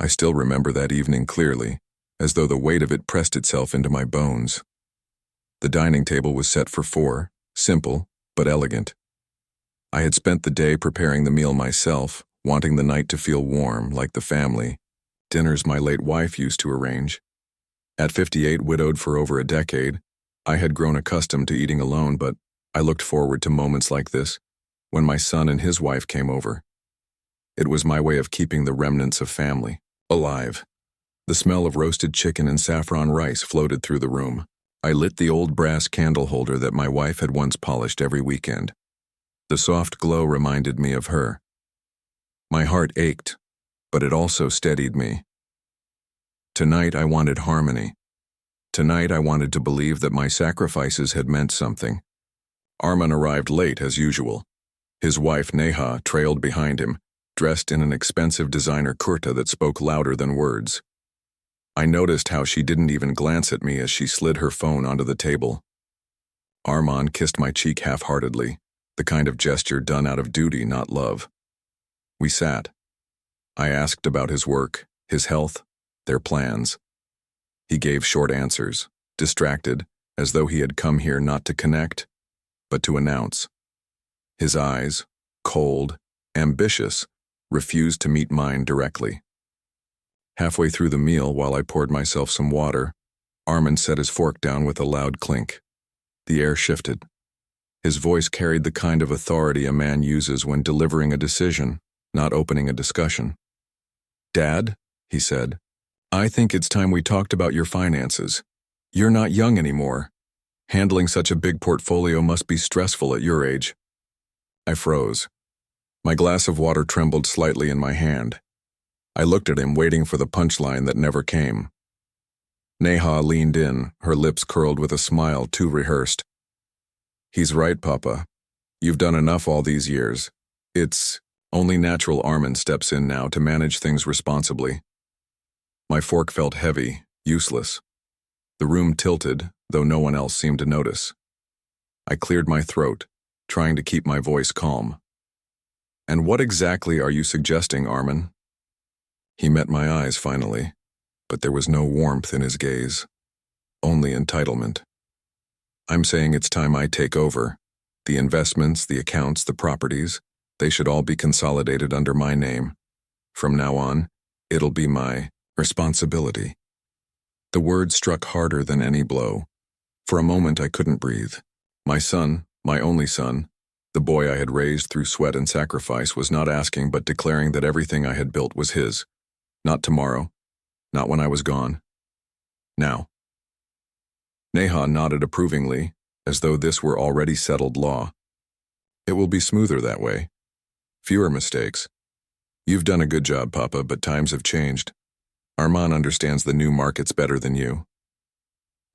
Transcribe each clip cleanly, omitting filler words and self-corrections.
I still remember that evening clearly, as though the weight of it pressed itself into my bones. The dining table was set for 4, simple but elegant. I had spent the day preparing the meal myself, wanting the night to feel warm, like the family dinners my late wife used to arrange. At 58, widowed for over a decade, I had grown accustomed to eating alone, but I looked forward to moments like this, when my son and his wife came over. It was my way of keeping the remnants of family alive. The smell of roasted chicken and saffron rice floated through the room. I lit the old brass candle holder that my wife had once polished every weekend. The soft glow reminded me of her. My heart ached, but it also steadied me. Tonight I wanted harmony. Tonight I wanted to believe that my sacrifices had meant something. Arman arrived late as usual. His wife Neha trailed behind him, dressed in an expensive designer kurta that spoke louder than words. I noticed how she didn't even glance at me as she slid her phone onto the table. Arman kissed my cheek half-heartedly, the kind of gesture done out of duty, not love. We sat. I asked about his work, his health, their plans. He gave short answers, distracted, as though he had come here not to connect, but to announce. His eyes, cold, ambitious, refused to meet mine directly. Halfway through the meal, while I poured myself some water, Arman set his fork down with a loud clink. The air shifted. His voice carried the kind of authority a man uses when delivering a decision, not opening a discussion. "Dad," he said, "I think it's time we talked about your finances. You're not young anymore. Handling such a big portfolio must be stressful at your age." I froze. My glass of water trembled slightly in my hand. I looked at him, waiting for the punchline that never came. Neha leaned in, her lips curled with a smile too rehearsed. "He's right, Papa. You've done enough all these years. It's only natural Arman steps in now to manage things responsibly." My fork felt heavy, useless. The room tilted, though no one else seemed to notice. I cleared my throat, trying to keep my voice calm. "And what exactly are you suggesting, Arman?" He met my eyes finally, but there was no warmth in his gaze, only entitlement. "I'm saying it's time I take over. The investments, the accounts, the properties, they should all be consolidated under my name. From now on, it'll be my responsibility." The word struck harder than any blow. For a moment I couldn't breathe. My son, my only son, the boy I had raised through sweat and sacrifice, was not asking but declaring that everything I had built was his. Not tomorrow, not when I was gone. Now. Neha nodded approvingly, as though this were already settled law. "It will be smoother that way. Fewer mistakes. You've done a good job, Papa, but times have changed. Arman understands the new markets better than you."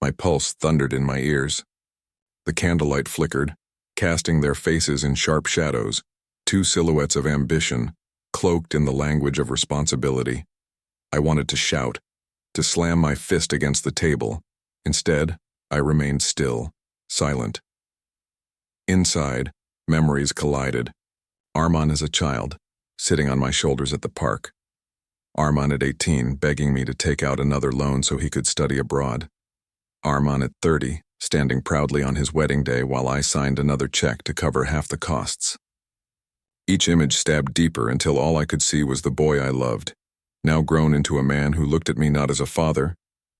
My pulse thundered in my ears. The candlelight flickered, casting their faces in sharp shadows, 2 silhouettes of ambition, cloaked in the language of responsibility. I wanted to shout, to slam my fist against the table. Instead, I remained still, silent. Inside, memories collided. Arman as a child, sitting on my shoulders at the park. Arman at 18, begging me to take out another loan so he could study abroad. Arman at 30, standing proudly on his wedding day while I signed another check to cover half the costs. Each image stabbed deeper until all I could see was the boy I loved, now grown into a man who looked at me not as a father,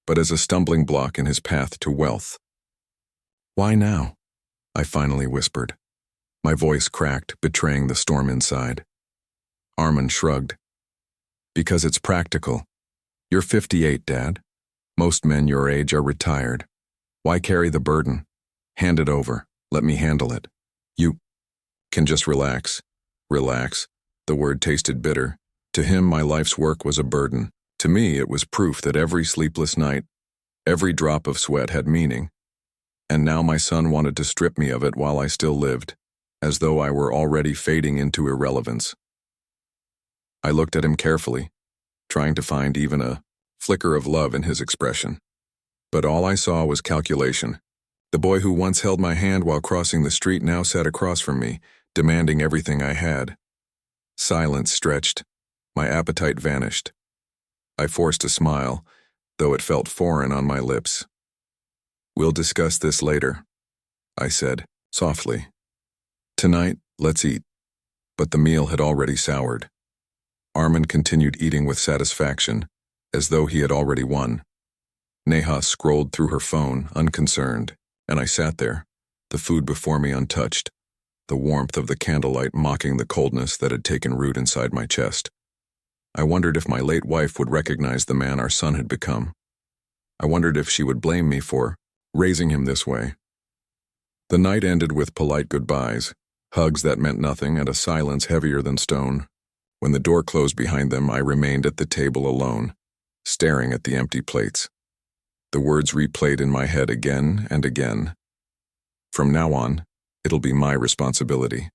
but as a stumbling block in his path to wealth. "Why now?" I finally whispered. My voice cracked, betraying the storm inside. Arman shrugged. "Because it's practical. You're 58, Dad. Most men your age are retired. Why carry the burden? Hand it over. Let me handle it. You can just relax." Relax. The word tasted bitter. To him, my life's work was a burden. To me, it was proof that every sleepless night, every drop of sweat had meaning. And now my son wanted to strip me of it while I still lived, as though I were already fading into irrelevance. I looked at him carefully, trying to find even a flicker of love in his expression. But all I saw was calculation. The boy who once held my hand while crossing the street now sat across from me, demanding everything I had. Silence stretched. My appetite vanished. I forced a smile, though it felt foreign on my lips. "We'll discuss this later," I said, softly. "Tonight, let's eat." But the meal had already soured. Armin continued eating with satisfaction, as though he had already won. Neha scrolled through her phone, unconcerned, and I sat there, the food before me untouched, the warmth of the candlelight mocking the coldness that had taken root inside my chest. I wondered if my late wife would recognize the man our son had become. I wondered if she would blame me for raising him this way. The night ended with polite goodbyes, hugs that meant nothing, and a silence heavier than stone. When the door closed behind them, I remained at the table alone, staring at the empty plates. The words replayed in my head again and again. From now on, it'll be my responsibility.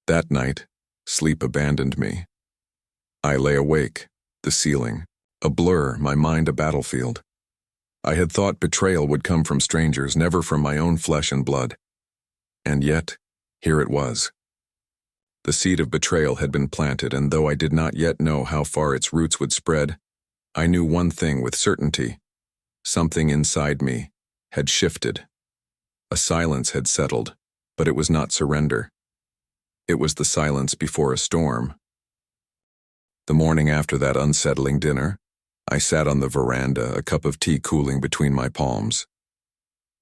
That night, sleep abandoned me. I lay awake, the ceiling, a blur, my mind a battlefield. I had thought betrayal would come from strangers, never from my own flesh and blood. And yet, here it was. The seed of betrayal had been planted, and though I did not yet know how far its roots would spread, I knew one thing with certainty. Something inside me had shifted. A silence had settled, but it was not surrender. It was the silence before a storm. The morning after that unsettling dinner, I sat on the veranda, a cup of tea cooling between my palms.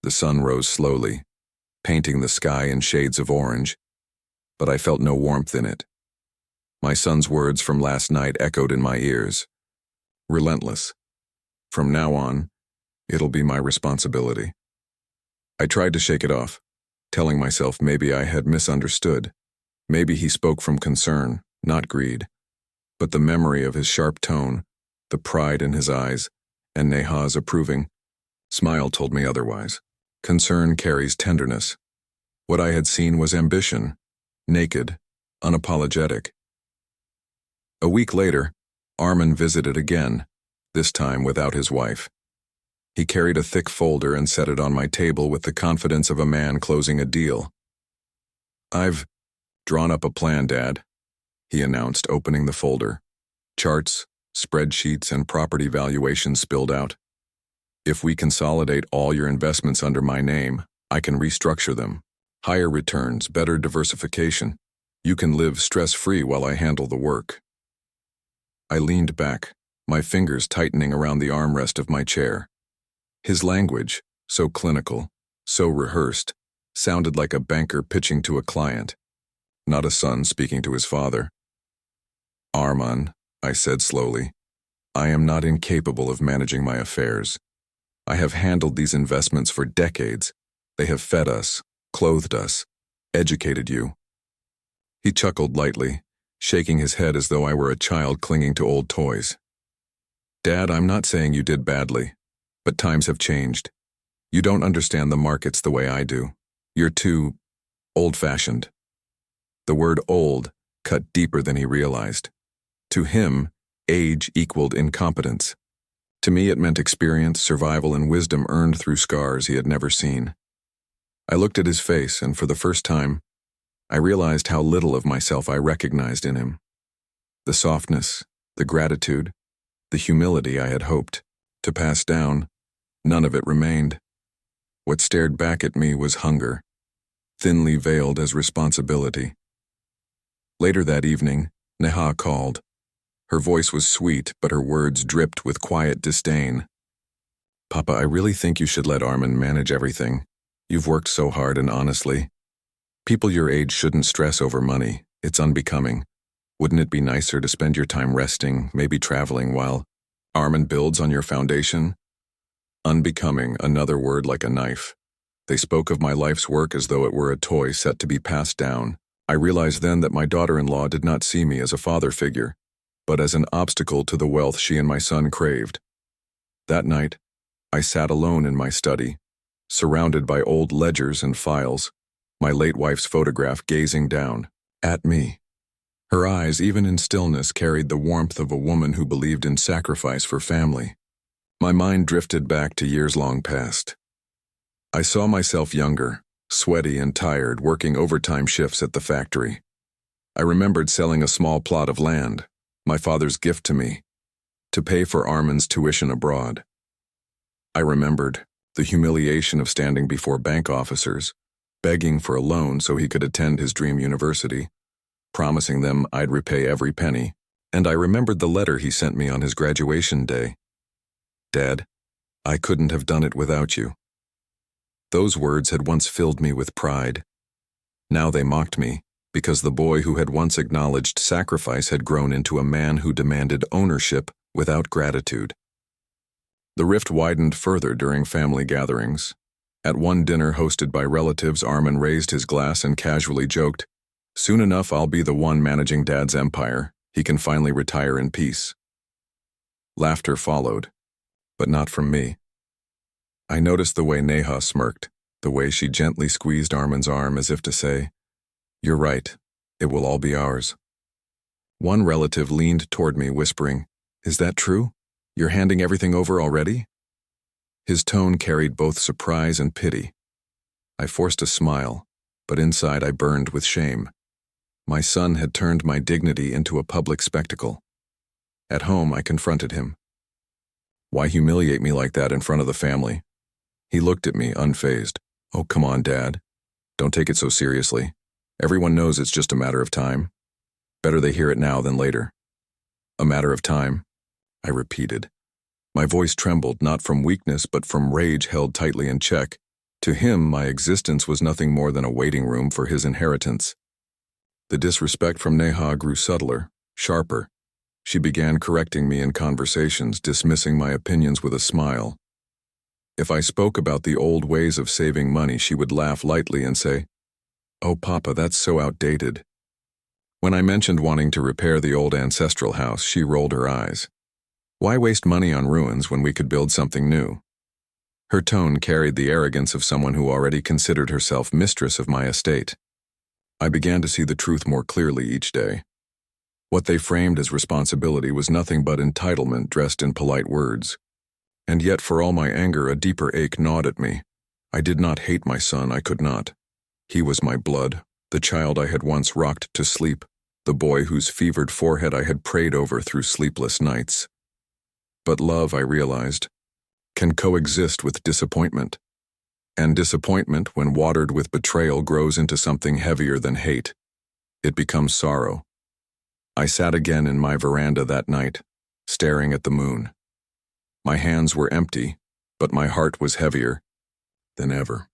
The sun rose slowly, painting the sky in shades of orange, but I felt no warmth in it. My son's words from last night echoed in my ears. Relentless. From now on, it'll be my responsibility. I tried to shake it off, telling myself maybe I had misunderstood. Maybe he spoke from concern, not greed. But the memory of his sharp tone, the pride in his eyes, and Neha's approving smile told me otherwise. Concern carries tenderness. What I had seen was ambition, naked, unapologetic. A week later, Armin visited again, this time without his wife. He carried a thick folder and set it on my table with the confidence of a man closing a deal. "I've drawn up a plan, Dad," he announced, opening the folder. Charts, spreadsheets, and property valuations spilled out. "If we consolidate all your investments under my name, I can restructure them. Higher returns, better diversification. You can live stress-free while I handle the work." I leaned back, my fingers tightening around the armrest of my chair. His language, so clinical, so rehearsed, sounded like a banker pitching to a client, not a son speaking to his father. "Armin," I said slowly, "I am not incapable of managing my affairs. I have handled these investments for decades. They have fed us, clothed us, educated you." He chuckled lightly, shaking his head as though I were a child clinging to old toys. "Dad, I'm not saying you did badly, but times have changed. You don't understand the markets the way I do. You're too old-fashioned." The word old cut deeper than he realized. To him, age equaled incompetence. To me, it meant experience, survival, and wisdom earned through scars he had never seen. I looked at his face, and for the first time, I realized how little of myself I recognized in him. The softness, the gratitude, the humility I had hoped to pass down, none of it remained. What stared back at me was hunger, thinly veiled as responsibility. Later that evening, Neha called. Her voice was sweet, but her words dripped with quiet disdain. "Papa, I really think you should let Armin manage everything. You've worked so hard and honestly. People your age shouldn't stress over money. It's unbecoming. Wouldn't it be nicer to spend your time resting, maybe traveling, while Armin builds on your foundation?" Unbecoming, another word like a knife. They spoke of my life's work as though it were a toy set to be passed down. I realized then that my daughter-in-law did not see me as a father figure, but as an obstacle to the wealth she and my son craved. That night, I sat alone in my study, surrounded by old ledgers and files, my late wife's photograph gazing down at me. Her eyes, even in stillness, carried the warmth of a woman who believed in sacrifice for family. My mind drifted back to years long past. I saw myself younger, sweaty and tired, working overtime shifts at the factory. I remembered selling a small plot of land, my father's gift to me, to pay for Armin's tuition abroad. I remembered the humiliation of standing before bank officers, begging for a loan so he could attend his dream university, promising them I'd repay every penny, and I remembered the letter he sent me on his graduation day. "Dad, I couldn't have done it without you." Those words had once filled me with pride. Now they mocked me, because the boy who had once acknowledged sacrifice had grown into a man who demanded ownership without gratitude. The rift widened further during family gatherings. At one dinner hosted by relatives, Armin raised his glass and casually joked, "Soon enough I'll be the one managing Dad's empire. He can finally retire in peace." Laughter followed, but not from me. I noticed the way Neha smirked, the way she gently squeezed Armin's arm as if to say, "You're right, it will all be ours." One relative leaned toward me, whispering, "Is that true? You're handing everything over already?" His tone carried both surprise and pity. I forced a smile, but inside I burned with shame. My son had turned my dignity into a public spectacle. At home, I confronted him. "Why humiliate me like that in front of the family?" He looked at me, unfazed. "Oh, come on, Dad. Don't take it so seriously. Everyone knows it's just a matter of time. Better they hear it now than later." "A matter of time," I repeated. My voice trembled, not from weakness but from rage held tightly in check. To him, my existence was nothing more than a waiting room for his inheritance. The disrespect from Neha grew subtler, sharper. She began correcting me in conversations, dismissing my opinions with a smile. If I spoke about the old ways of saving money, she would laugh lightly and say, "Oh, Papa, that's so outdated." When I mentioned wanting to repair the old ancestral house, she rolled her eyes. Why waste money on ruins when we could build something new? Her tone carried the arrogance of someone who already considered herself mistress of my estate. I began to see the truth more clearly each day. What they framed as responsibility was nothing but entitlement dressed in polite words. And yet, for all my anger, a deeper ache gnawed at me. I did not hate my son, I could not. He was my blood, the child I had once rocked to sleep, the boy whose fevered forehead I had prayed over through sleepless nights. But love, I realized, can coexist with disappointment. And disappointment, when watered with betrayal, grows into something heavier than hate. It becomes sorrow. I sat again in my veranda that night, staring at the moon. My hands were empty, but my heart was heavier than ever.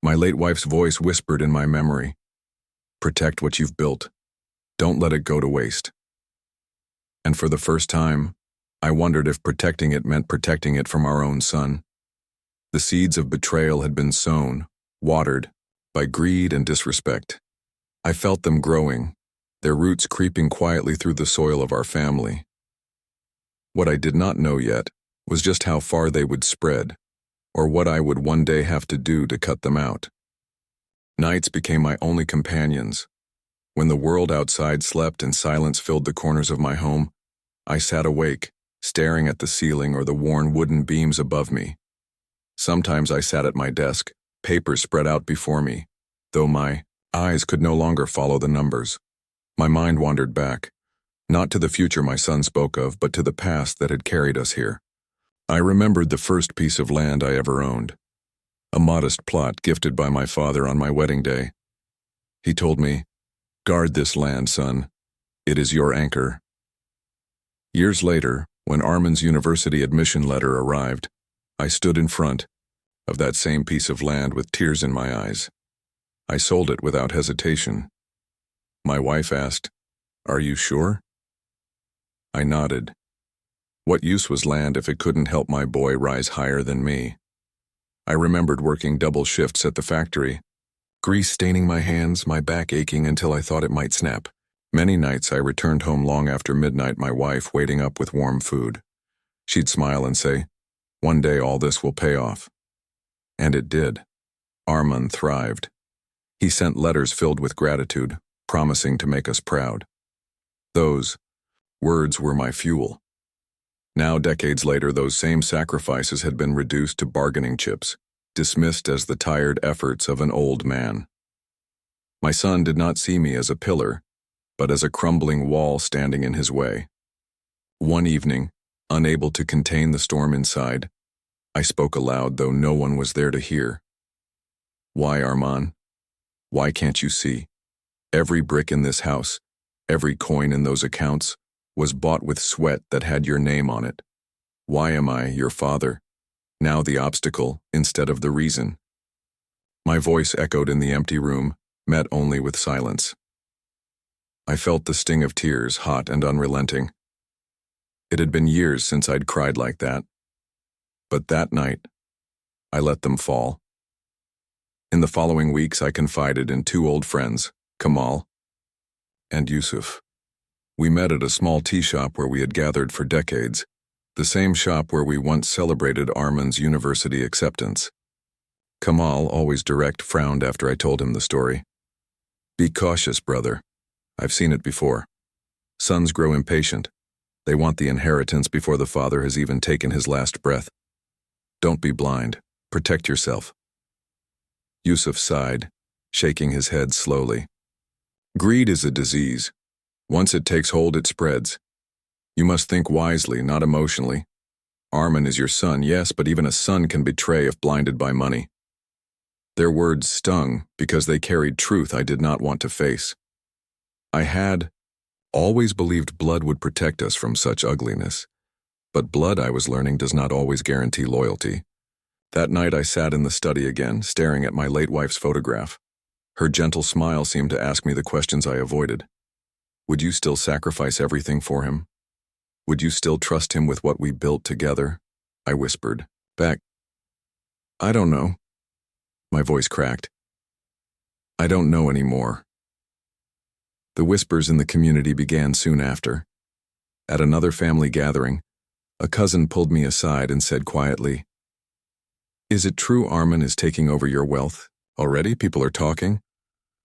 My late wife's voice whispered in my memory, "Protect what you've built. Don't let it go to waste." And for the first time, I wondered if protecting it meant protecting it from our own son. The seeds of betrayal had been sown, watered, by greed and disrespect. I felt them growing, their roots creeping quietly through the soil of our family. What I did not know yet was just how far they would spread, or what I would one day have to do to cut them out. Nights became my only companions. When the world outside slept and silence filled the corners of my home, I sat awake, staring at the ceiling or the worn wooden beams above me. Sometimes I sat at my desk, papers spread out before me, though my eyes could no longer follow the numbers. My mind wandered back, not to the future my son spoke of, but to the past that had carried us here. I remembered the first piece of land I ever owned, a modest plot gifted by my father on my wedding day. He told me, "Guard this land, son. It is your anchor." Years later, when Armin's university admission letter arrived, I stood in front of that same piece of land with tears in my eyes. I sold it without hesitation. My wife asked, "Are you sure?" I nodded. What use was land if it couldn't help my boy rise higher than me? I remembered working double shifts at the factory, grease staining my hands, my back aching until I thought it might snap. Many nights I returned home long after midnight, my wife waiting up with warm food. She'd smile and say, "One day all this will pay off." And it did. Armin thrived. He sent letters filled with gratitude, promising to make us proud. Those words were my fuel. Now, decades later, those same sacrifices had been reduced to bargaining chips, dismissed as the tired efforts of an old man. My son did not see me as a pillar, but as a crumbling wall standing in his way. One evening, Unable to contain the storm inside, I spoke aloud, though no one was there to hear. Why, Armand? Why can't you see? Every brick in this house, every coin in those accounts, was bought with sweat that had your name on it. Why am I, your father, now the obstacle instead of the reason? My voice echoed in the empty room, met only with silence. I felt the sting of tears, hot and unrelenting. It had been years since I'd cried like that. But that night, I let them fall. In the following weeks, I confided in two old friends, Kamal and Yusuf. We met at a small tea shop where we had gathered for decades, the same shop where we once celebrated Armand's university acceptance. Kamal, always direct, frowned after I told him the story. Be cautious, brother. I've seen it before. Sons grow impatient. They want the inheritance before the father has even taken his last breath. Don't be blind. Protect yourself. Yusuf sighed, shaking his head slowly. Greed is a disease. Once it takes hold, it spreads. You must think wisely, not emotionally. Armand is your son, yes, but even a son can betray if blinded by money. Their words stung because they carried truth I did not want to face. I had always believed blood would protect us from such ugliness, but blood, I was learning, does not always guarantee loyalty. That night I sat in the study again, staring at my late wife's photograph. Her gentle smile seemed to ask me the questions I avoided. Would you still sacrifice everything for him? Would you still trust him with what we built together? I whispered back. I don't know. My voice cracked. I don't know anymore. The whispers in the community began soon after. At another family gathering, a cousin pulled me aside and said quietly, Is it true Armand is taking over your wealth? Already people are talking?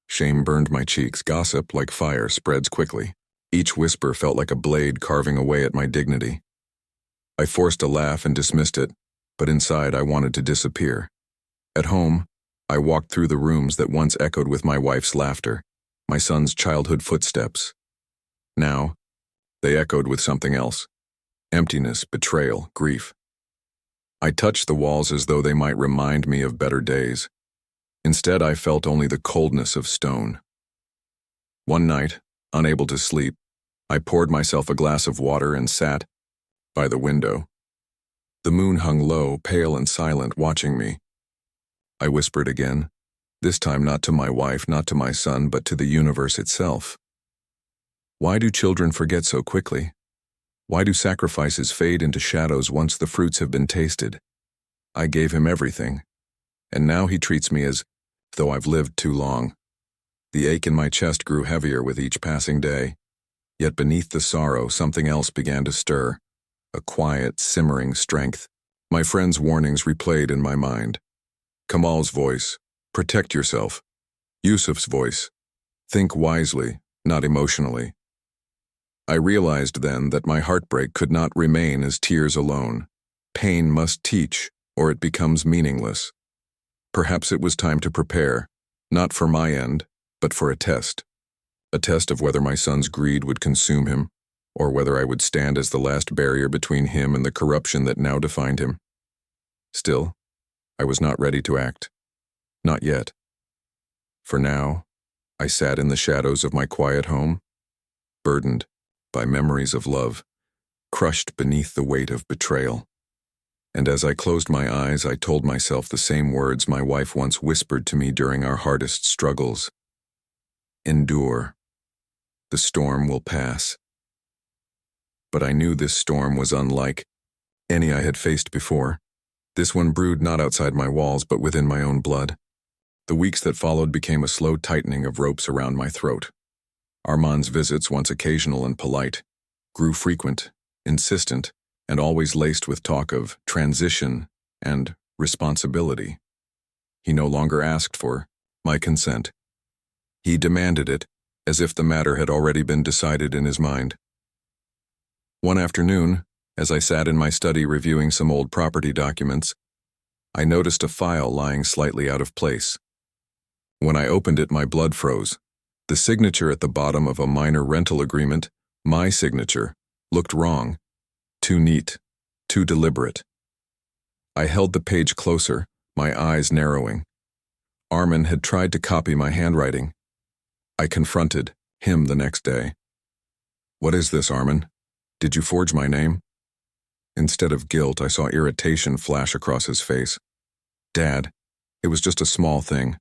Shame burned my cheeks. Gossip, like fire, spreads quickly. Each whisper felt like a blade carving away at my dignity. I forced a laugh and dismissed it, but inside I wanted to disappear. At home, I walked through the rooms that once echoed with my wife's laughter, my son's childhood footsteps. Now, they echoed with something else. Emptiness, betrayal, grief. I touched the walls as though they might remind me of better days. Instead, I felt only the coldness of stone. One night, unable to sleep, I poured myself a glass of water and sat by the window. The moon hung low, pale and silent, watching me. I whispered again, this time not to my wife, not to my son, but to the universe itself. Why do children forget so quickly? Why do sacrifices fade into shadows once the fruits have been tasted? I gave him everything, and now he treats me as though I've lived too long. The ache in my chest grew heavier with each passing day, yet beneath the sorrow something else began to stir, a quiet, simmering strength. My friend's warnings replayed in my mind. Kamal's voice, protect yourself. Yusuf's voice, think wisely, not emotionally. I realized then that my heartbreak could not remain as tears alone. Pain must teach, or it becomes meaningless. Perhaps it was time to prepare, not for my end, but for a test of whether my son's greed would consume him, or whether I would stand as the last barrier between him and the corruption that now defined him. Still, I was not ready to act. Not yet. For now, I sat in the shadows of my quiet home, burdened by memories of love, crushed beneath the weight of betrayal. And as I closed my eyes, I told myself the same words my wife once whispered to me during our hardest struggles. Endure. The storm will pass. But I knew this storm was unlike any I had faced before. This one brewed not outside my walls, but within my own blood. The weeks that followed became a slow tightening of ropes around my throat. Armand's visits, once occasional and polite, grew frequent, insistent, and always laced with talk of transition and responsibility. He no longer asked for my consent. He demanded it, as if the matter had already been decided in his mind. One afternoon, as I sat in my study reviewing some old property documents, I noticed a file lying slightly out of place. When I opened it, my blood froze. The signature at the bottom of a minor rental agreement, my signature, looked wrong. Too neat, too deliberate. I held the page closer, my eyes narrowing. Armin had tried to copy my handwriting. I confronted him the next day. "What is this, Armin? Did you forge my name?" Instead of guilt, I saw irritation flash across his face. "Dad, it was just a small thing.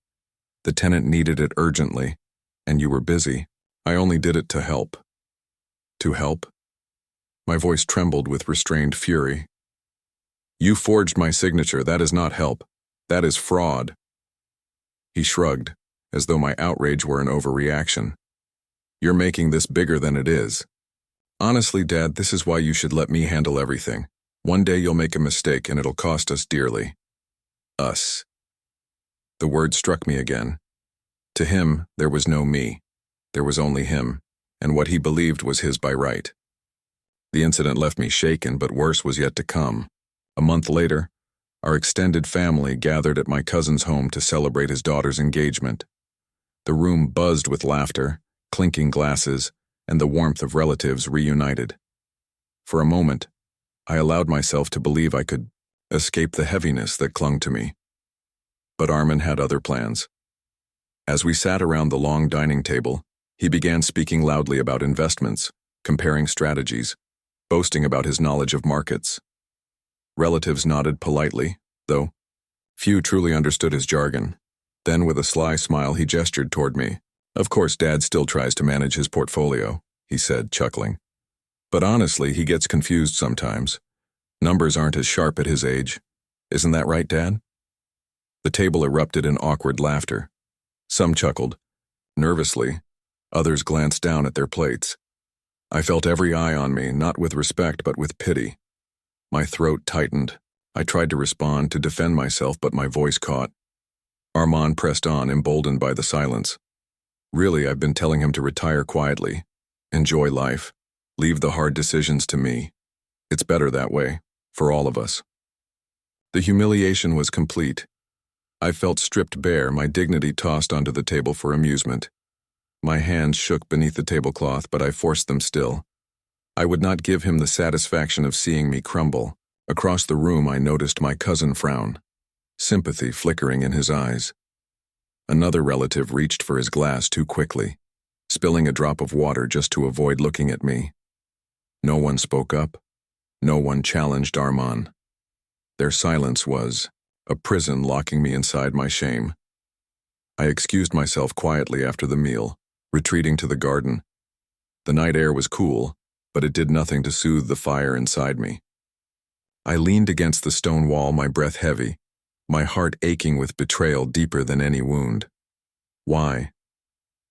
The tenant needed it urgently, and you were busy. I only did it to help." "To help?" My voice trembled with restrained fury. "You forged my signature. That is not help. That is fraud." He shrugged, as though my outrage were an overreaction. "You're making this bigger than it is. Honestly, Dad, this is why you should let me handle everything. One day you'll make a mistake and it'll cost us dearly." Us. The word struck me again. To him, there was no me. There was only him, and what he believed was his by right. The incident left me shaken, but worse was yet to come. A month later, our extended family gathered at my cousin's home to celebrate his daughter's engagement. The room buzzed with laughter, clinking glasses, and the warmth of relatives reunited. For a moment, I allowed myself to believe I could escape the heaviness that clung to me. But Armin had other plans. As we sat around the long dining table, he began speaking loudly about investments, comparing strategies, boasting about his knowledge of markets. Relatives nodded politely, though few truly understood his jargon. Then, with a sly smile, he gestured toward me. "Of course, Dad still tries to manage his portfolio," he said, chuckling. "But honestly, he gets confused sometimes. Numbers aren't as sharp at his age. Isn't that right, Dad?" The table erupted in awkward laughter. Some chuckled, nervously. Others glanced down at their plates. I felt every eye on me, not with respect but with pity. My throat tightened. I tried to respond, to defend myself, but my voice caught. Armand pressed on, emboldened by the silence. "Really, I've been telling him to retire quietly. Enjoy life. Leave the hard decisions to me. It's better that way, for all of us." The humiliation was complete. I felt stripped bare, my dignity tossed onto the table for amusement. My hands shook beneath the tablecloth, but I forced them still. I would not give him the satisfaction of seeing me crumble. Across the room, I noticed my cousin frown, sympathy flickering in his eyes. Another relative reached for his glass too quickly, spilling a drop of water just to avoid looking at me. No one spoke up. No one challenged Armand. Their silence was a prison locking me inside my shame. I excused myself quietly after the meal, retreating to the garden. The night air was cool, but it did nothing to soothe the fire inside me. I leaned against the stone wall, my breath heavy, my heart aching with betrayal deeper than any wound. Why?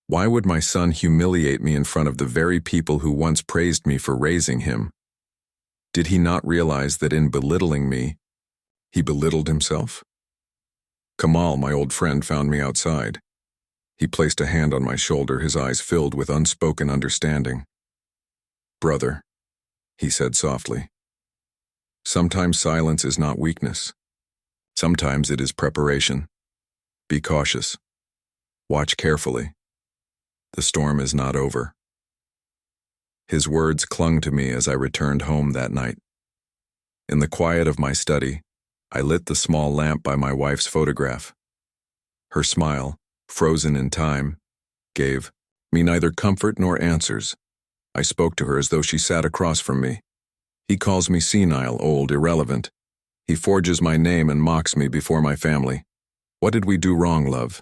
Why would my son humiliate me in front of the very people who once praised me for raising him? Did he not realize that in belittling me, he belittled himself? Kamal, my old friend, found me outside. He placed a hand on my shoulder, his eyes filled with unspoken understanding. "Brother," he said softly, "sometimes silence is not weakness. Sometimes it is preparation. Be cautious. Watch carefully. The storm is not over." His words clung to me as I returned home that night. In the quiet of my study, I lit the small lamp by my wife's photograph. Her smile, frozen in time, gave me neither comfort nor answers. I spoke to her as though she sat across from me. "He calls me senile, old, irrelevant. He forges my name and mocks me before my family. What did we do wrong, love?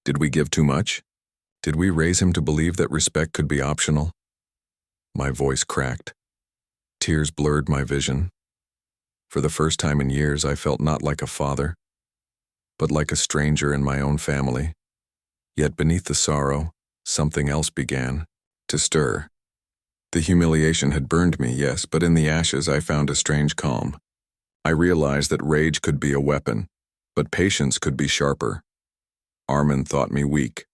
Did we give too much? Did we raise him to believe that respect could be optional?" My voice cracked. Tears blurred my vision. For the first time in years, I felt not like a father, but like a stranger in my own family. Yet beneath the sorrow, something else began to stir. The humiliation had burned me, yes, but in the ashes I found a strange calm. I realized that rage could be a weapon, but patience could be sharper. Armin thought me weak,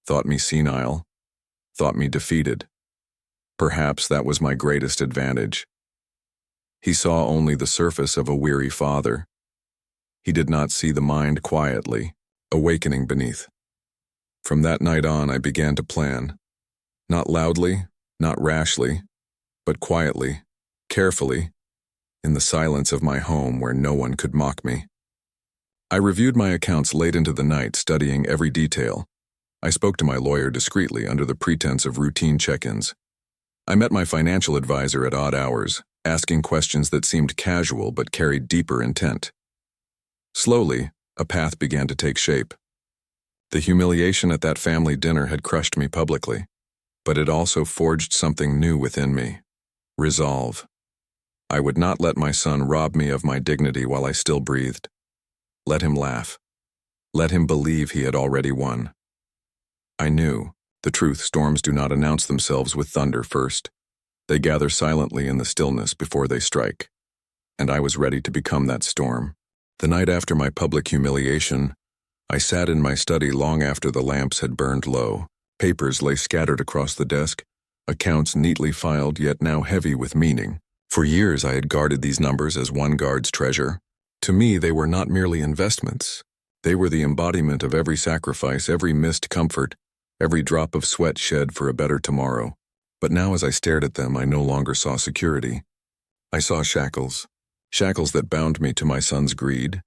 thought me senile, thought me defeated. Perhaps that was my greatest advantage. He saw only the surface of a weary father. He did not see the mind quietly, awakening beneath. From that night on, I began to plan. Not loudly, not rashly, but quietly, carefully, in the silence of my home where no one could mock me. I reviewed my accounts late into the night, studying every detail. I spoke to my lawyer discreetly under the pretense of routine check-ins. I met my financial advisor at odd hours, asking questions that seemed casual but carried deeper intent. Slowly, a path began to take shape. The humiliation at that family dinner had crushed me publicly, but it also forged something new within me: resolve. I would not let my son rob me of my dignity while I still breathed. Let him laugh. Let him believe he had already won. I knew, the truth, storms do not announce themselves with thunder first. They gather silently in the stillness before they strike. And I was ready to become that storm. The night after my public humiliation, I sat in my study long after the lamps had burned low. Papers lay scattered across the desk, accounts neatly filed yet now heavy with meaning. For years I had guarded these numbers as one guards treasure. To me, they were not merely investments. They were the embodiment of every sacrifice, every missed comfort, every drop of sweat shed for a better tomorrow. But now as I stared at them, I no longer saw security. I saw shackles. Shackles that bound me to my son's greed.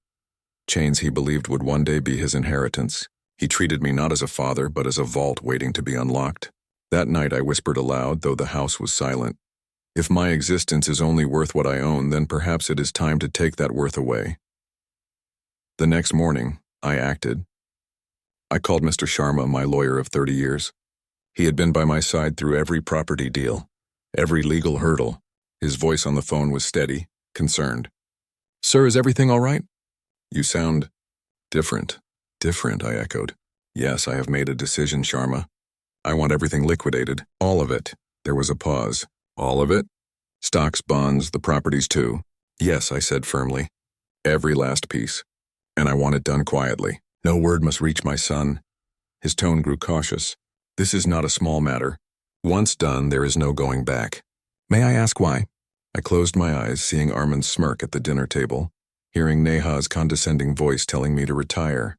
Chains he believed would one day be his inheritance. He treated me not as a father, but as a vault waiting to be unlocked. That night I whispered aloud, though the house was silent. If my existence is only worth what I own, then perhaps it is time to take that worth away. The next morning, I acted. I called Mr. Sharma, my lawyer of 30 years. He had been by my side through every property deal, every legal hurdle. His voice on the phone was steady, concerned. "Sir, is everything all right?" "You sound different." "Different," I echoed. "Yes, I have made a decision, Sharma. I want everything liquidated. All of it." There was a pause. "All of it?" "Stocks, bonds, the properties too." "Yes," I said firmly. "Every last piece. And I want it done quietly. No word must reach my son." His tone grew cautious. "This is not a small matter. Once done, there is no going back." "May I ask why?" I closed my eyes, seeing Armin's smirk at the dinner table, hearing Neha's condescending voice telling me to retire.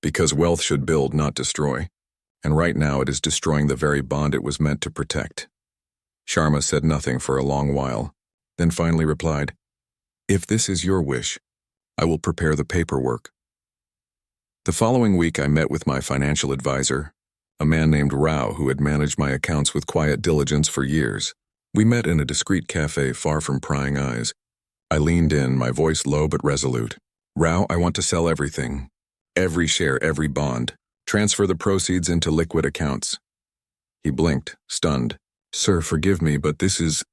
Because wealth should build, not destroy. And right now it is destroying the very bond it was meant to protect. Sharma said nothing for a long while, then finally replied, "If this is your wish, I will prepare the paperwork." The following week I met with my financial advisor, a man named Rao who had managed my accounts with quiet diligence for years. We met in a discreet cafe far from prying eyes. I leaned in, my voice low but resolute. "Rao, I want to sell everything. Every share, every bond. Transfer the proceeds into liquid accounts." He blinked, stunned. "Sir, forgive me, but this is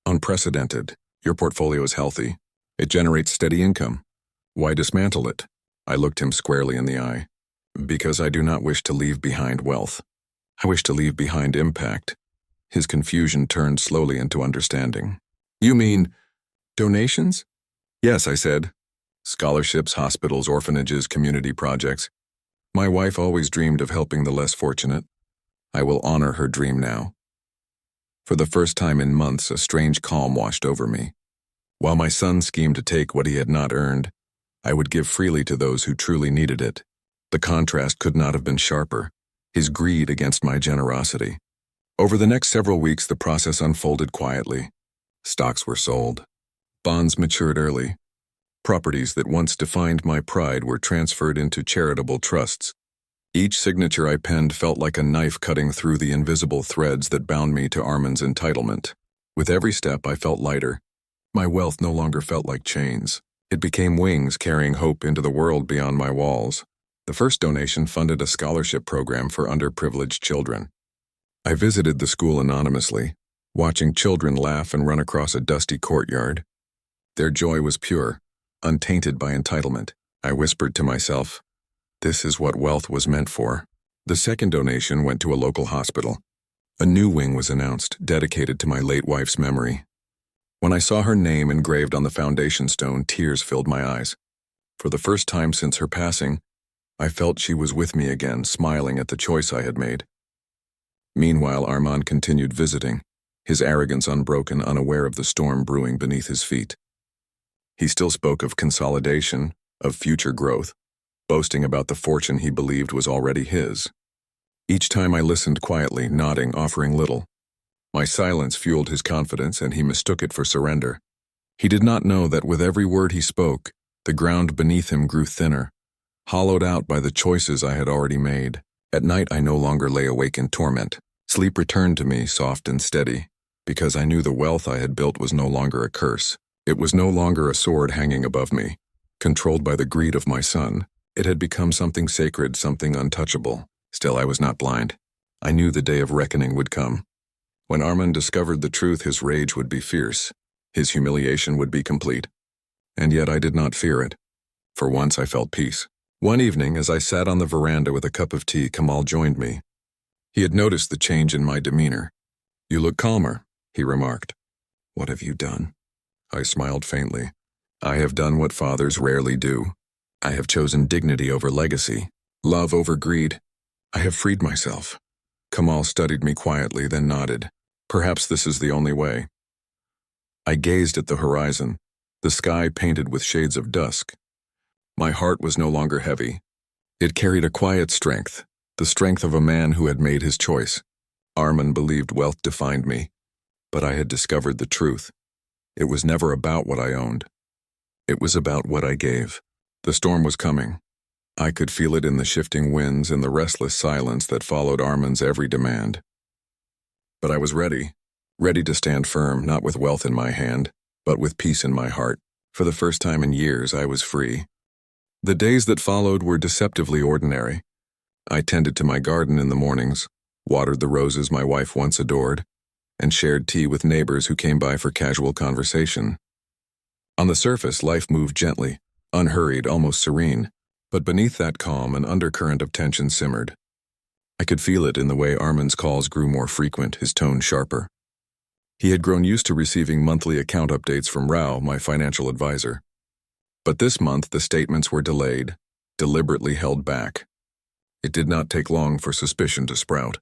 unprecedented. Your portfolio is healthy. It generates steady income. Why dismantle it?" I looked him squarely in the eye. "Because I do not wish to leave behind wealth. I wish to leave behind impact." His confusion turned slowly into understanding. "You mean donations?" "Yes," I said. "Scholarships, hospitals, orphanages, community projects. My wife always dreamed of helping the less fortunate. I will honor her dream now." For the first time in months, a strange calm washed over me. While my son schemed to take what he had not earned, I would give freely to those who truly needed it. The contrast could not have been sharper, his greed against my generosity. Over the next several weeks, the process unfolded quietly. Stocks were sold. Bonds matured early. Properties that once defined my pride were transferred into charitable trusts. Each signature I penned felt like a knife cutting through the invisible threads that bound me to Armin's entitlement. With every step, I felt lighter. My wealth no longer felt like chains. It became wings carrying hope into the world beyond my walls. The first donation funded a scholarship program for underprivileged children. I visited the school anonymously, watching children laugh and run across a dusty courtyard. Their joy was pure, untainted by entitlement. I whispered to myself, "This is what wealth was meant for." The second donation went to a local hospital. A new wing was announced, dedicated to my late wife's memory. When I saw her name engraved on the foundation stone, tears filled my eyes. For the first time since her passing, I felt she was with me again, smiling at the choice I had made. Meanwhile, Armand continued visiting, his arrogance unbroken, unaware of the storm brewing beneath his feet. He still spoke of consolidation, of future growth, boasting about the fortune he believed was already his. Each time I listened quietly, nodding, offering little. My silence fueled his confidence, and he mistook it for surrender. He did not know that with every word he spoke, the ground beneath him grew thinner, hollowed out by the choices I had already made. At night I no longer lay awake in torment. Sleep returned to me, soft and steady, because I knew the wealth I had built was no longer a curse. It was no longer a sword hanging above me, controlled by the greed of my son. It had become something sacred, something untouchable. Still, I was not blind. I knew the day of reckoning would come. When Armand discovered the truth, his rage would be fierce. His humiliation would be complete. And yet I did not fear it. For once I felt peace. One evening, as I sat on the veranda with a cup of tea, Kamal joined me. He had noticed the change in my demeanor. "You look calmer," he remarked. "What have you done?" I smiled faintly. "I have done what fathers rarely do. I have chosen dignity over legacy, love over greed. I have freed myself." Kamal studied me quietly, then nodded. "Perhaps this is the only way." I gazed at the horizon, the sky painted with shades of dusk. My heart was no longer heavy. It carried a quiet strength, the strength of a man who had made his choice. Armand believed wealth defined me, but I had discovered the truth. It was never about what I owned. It was about what I gave. The storm was coming. I could feel it in the shifting winds and the restless silence that followed Armand's every demand. But I was ready to stand firm, not with wealth in my hand, but with peace in my heart. For the first time in years, I was free. The days that followed were deceptively ordinary. I tended to my garden in the mornings, watered the roses my wife once adored, and shared tea with neighbors who came by for casual conversation. On the surface, life moved gently, unhurried, almost serene, but beneath that calm, an undercurrent of tension simmered. I could feel it in the way Armand's calls grew more frequent, his tone sharper. He had grown used to receiving monthly account updates from Rao, my financial advisor. But this month, the statements were delayed, deliberately held back. It did not take long for suspicion to sprout.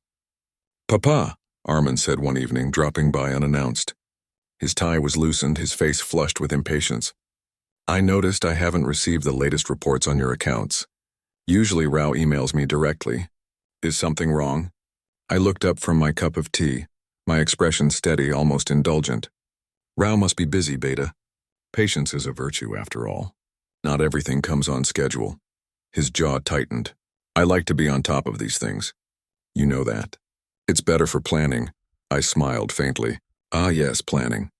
"Papa," Armand said one evening, dropping by unannounced. His tie was loosened, his face flushed with impatience. "I noticed I haven't received the latest reports on your accounts. Usually Rao emails me directly. Is something wrong?" I looked up from my cup of tea, my expression steady, almost indulgent. "Rao must be busy, Beta. Patience is a virtue, after all. Not everything comes on schedule." His jaw tightened. "I like to be on top of these things. You know that. It's better for planning." I smiled faintly. "Ah yes, planning.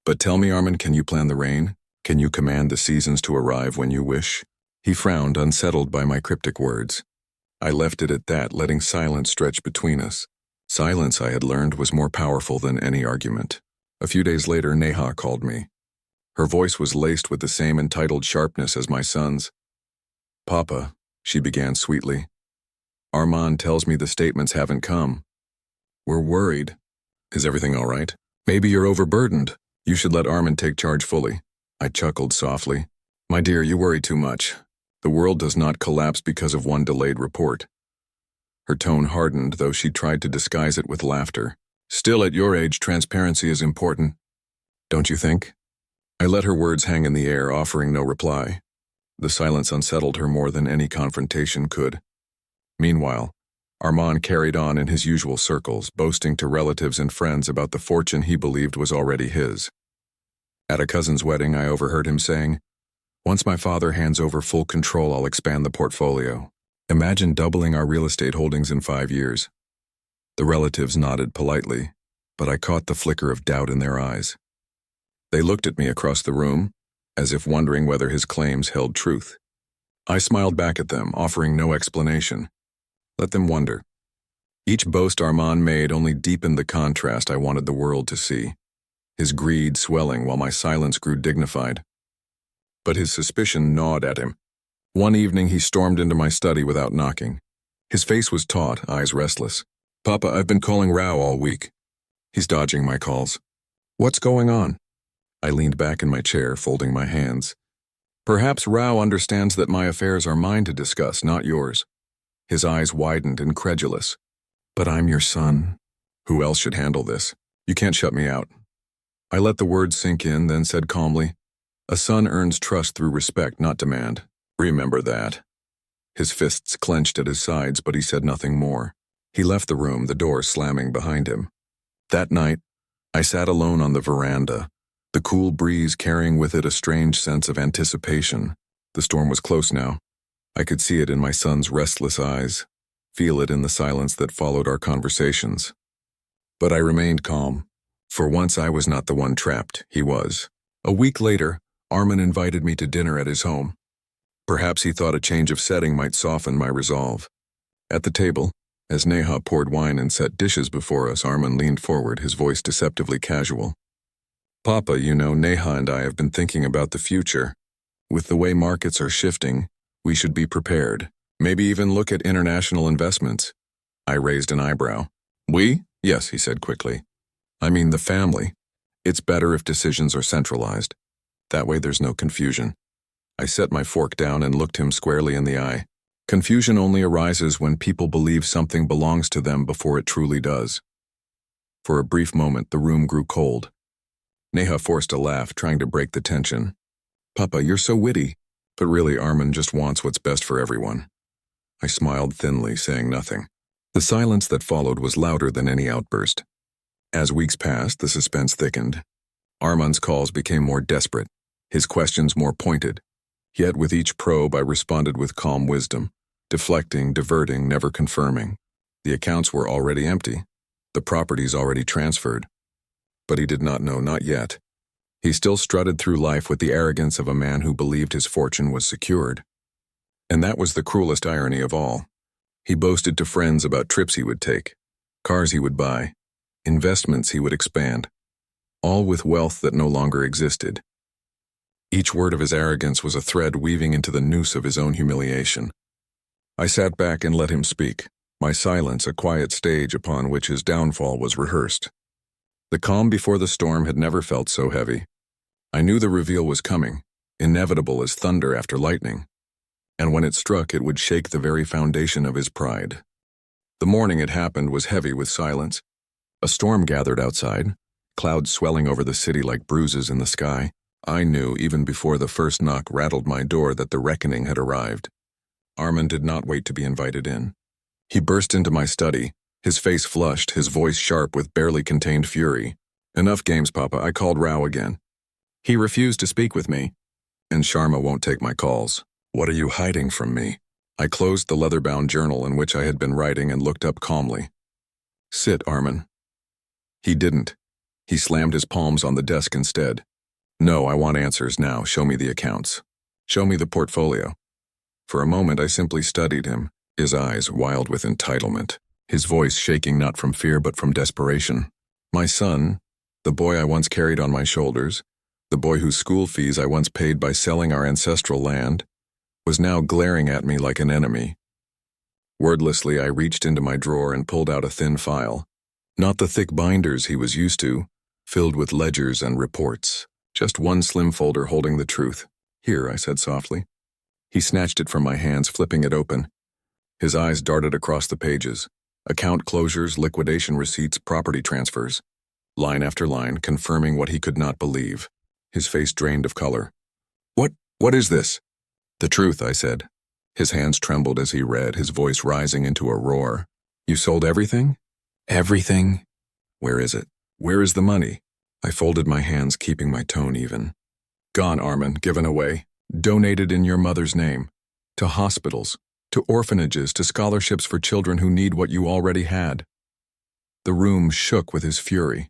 But tell me, Armand, can you plan the rain? Can you command the seasons to arrive when you wish?" He frowned, unsettled by my cryptic words. I left it at that, letting silence stretch between us. Silence, I had learned, was more powerful than any argument. A few days later, Neha called me. Her voice was laced with the same entitled sharpness as my son's. "Papa," she began sweetly, "Armand tells me the statements haven't come. We're worried. Is everything all right? Maybe you're overburdened. You should let Armand take charge fully." I chuckled softly. "My dear, you worry too much. The world does not collapse because of one delayed report." Her tone hardened, though she tried to disguise it with laughter. "Still, at your age, transparency is important. Don't you think?" I let her words hang in the air, offering no reply. The silence unsettled her more than any confrontation could. Meanwhile, Armand carried on in his usual circles, boasting to relatives and friends about the fortune he believed was already his. At a cousin's wedding, I overheard him saying, "Once my father hands over full control, I'll expand the portfolio. Imagine doubling our real estate holdings in 5 years." The relatives nodded politely, but I caught the flicker of doubt in their eyes. They looked at me across the room, as if wondering whether his claims held truth. I smiled back at them, offering no explanation. Let them wonder. Each boast Armand made only deepened the contrast I wanted the world to see, his greed swelling while my silence grew dignified. But his suspicion gnawed at him. One evening he stormed into my study without knocking. His face was taut, eyes restless. "Papa, I've been calling Rao all week." He's dodging my calls. "What's going on?" I leaned back in my chair, folding my hands. "Perhaps Rao understands that my affairs are mine to discuss, not yours." His eyes widened, incredulous. "But I'm your son. Who else should handle this? You can't shut me out." I let the words sink in, then said calmly, "A son earns trust through respect, not demand. Remember that." His fists clenched at his sides, but he said nothing more. He left the room, the door slamming behind him. That night, I sat alone on the veranda, the cool breeze carrying with it a strange sense of anticipation. The storm was close now. I could see it in my son's restless eyes, feel it in the silence that followed our conversations. But I remained calm. For once I was not the one trapped, he was. A week later, Armin invited me to dinner at his home. Perhaps he thought a change of setting might soften my resolve. At the table, as Neha poured wine and set dishes before us, Armin leaned forward, his voice deceptively casual. Papa, you know, Neha and I have been thinking about the future. With the way markets are shifting, we should be prepared. Maybe even look at international investments. I raised an eyebrow. We? Yes, he said quickly. I mean the family. It's better if decisions are centralized. That way there's no confusion. I set my fork down and looked him squarely in the eye. Confusion only arises when people believe something belongs to them before it truly does. For a brief moment, the room grew cold. Neha forced a laugh, trying to break the tension. Papa, you're so witty. But really, Armin just wants what's best for everyone. I smiled thinly, saying nothing. The silence that followed was louder than any outburst. As weeks passed, the suspense thickened. Armin's calls became more desperate, his questions more pointed. Yet with each probe I responded with calm wisdom, deflecting, diverting, never confirming. The accounts were already empty, the properties already transferred. But he did not know, not yet. He still strutted through life with the arrogance of a man who believed his fortune was secured. And that was the cruelest irony of all. He boasted to friends about trips he would take, cars he would buy, investments he would expand, all with wealth that no longer existed. Each word of his arrogance was a thread weaving into the noose of his own humiliation. I sat back and let him speak, my silence a quiet stage upon which his downfall was rehearsed. The calm before the storm had never felt so heavy. I knew the reveal was coming, inevitable as thunder after lightning. And when it struck, it would shake the very foundation of his pride. The morning it happened was heavy with silence. A storm gathered outside, clouds swelling over the city like bruises in the sky. I knew, even before the first knock rattled my door, that the reckoning had arrived. Armin did not wait to be invited in. He burst into my study, his face flushed, his voice sharp with barely contained fury. Enough games, Papa, I called Rao again. He refused to speak with me, and Sharma won't take my calls. What are you hiding from me? I closed the leather-bound journal in which I had been writing and looked up calmly. Sit, Armin. He didn't. He slammed his palms on the desk instead. No, I want answers now. Show me the accounts. Show me the portfolio. For a moment I simply studied him, his eyes wild with entitlement, his voice shaking not from fear but from desperation. My son, the boy I once carried on my shoulders, the boy whose school fees I once paid by selling our ancestral land, was now glaring at me like an enemy. Wordlessly, I reached into my drawer and pulled out a thin file. Not the thick binders he was used to, filled with ledgers and reports. Just one slim folder holding the truth. Here, I said softly. He snatched it from my hands, flipping it open. His eyes darted across the pages. Account closures, liquidation receipts, property transfers. Line after line, confirming what he could not believe. His face drained of color. What is this? The truth, I said. His hands trembled as he read, his voice rising into a roar. You sold everything? Everything? Where is it? Where is the money? I folded my hands, keeping my tone even. Gone, Armin, given away. Donated in your mother's name. To hospitals, to orphanages, to scholarships for children who need what you already had. The room shook with his fury.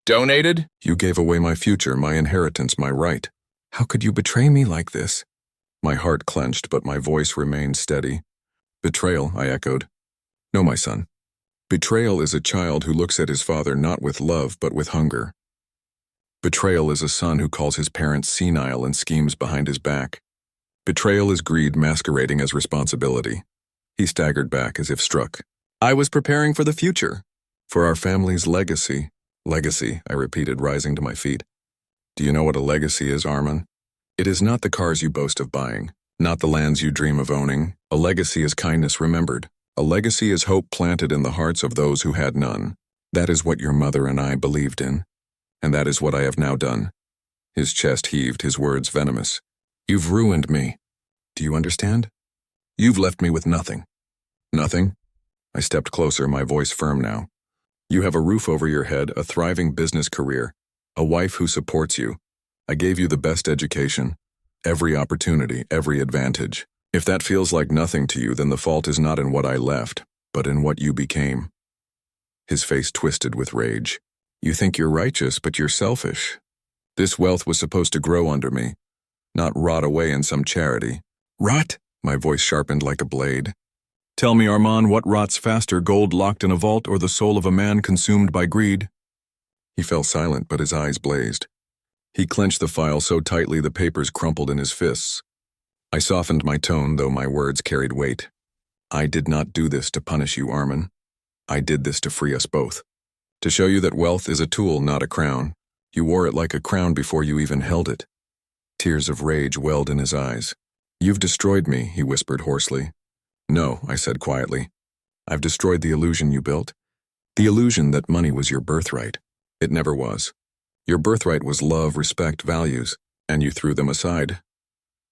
Donated? You gave away my future, my inheritance, my right. How could you betray me like this? My heart clenched, but my voice remained steady. Betrayal, I echoed. No, my son. Betrayal is a child who looks at his father not with love, but with hunger. Betrayal is a son who calls his parents senile and schemes behind his back. Betrayal is greed masquerading as responsibility. He staggered back as if struck. I was preparing for the future. For our family's legacy. Legacy, I repeated, rising to my feet. Do you know what a legacy is, Armin? It is not the cars you boast of buying, not the lands you dream of owning. A legacy is kindness remembered. A legacy is hope planted in the hearts of those who had none. That is what your mother and I believed in. And that is what I have now done. His chest heaved, his words venomous. You've ruined me. Do you understand? You've left me with nothing. Nothing? I stepped closer, my voice firm now. You have a roof over your head, a thriving business career. A wife who supports you. I gave you the best education, every opportunity, every advantage. If that feels like nothing to you, then the fault is not in what I left, but in what you became." His face twisted with rage. "You think you're righteous, but you're selfish. This wealth was supposed to grow under me, not rot away in some charity." "Rot?" My voice sharpened like a blade. "Tell me, Armand, what rots faster, gold locked in a vault or the soul of a man consumed by greed?" He fell silent, but his eyes blazed. He clenched the file so tightly the papers crumpled in his fists. I softened my tone, though my words carried weight. "I did not do this to punish you, Armand. I did this to free us both. To show you that wealth is a tool, not a crown. You wore it like a crown before you even held it." Tears of rage welled in his eyes. "You've destroyed me," he whispered hoarsely. "No," I said quietly. "I've destroyed the illusion you built. The illusion that money was your birthright. It never was. Your birthright was love, respect, values, and you threw them aside."